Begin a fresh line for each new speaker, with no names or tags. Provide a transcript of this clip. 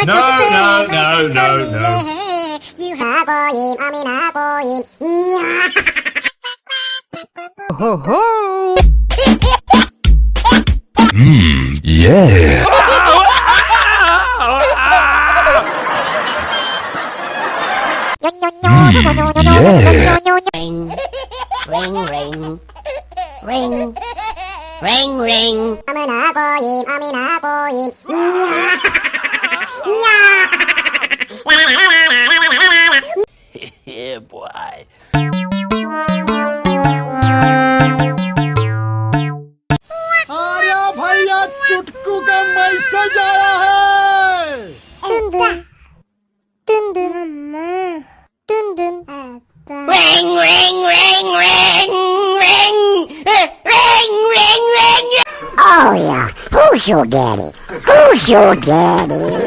No, no, no, no, no.
You have boy, I mean I boy.
Ho ho!
Yeah.
Ring, ring, ring, ring, ring, ring. I mean I boy.
Yeah, boy.
अरे भैया चुटकू का message आया है।
Ring, ring, ring, ring, ring, ring, ring, ring. Oh yeah, who's your daddy? Who's your daddy?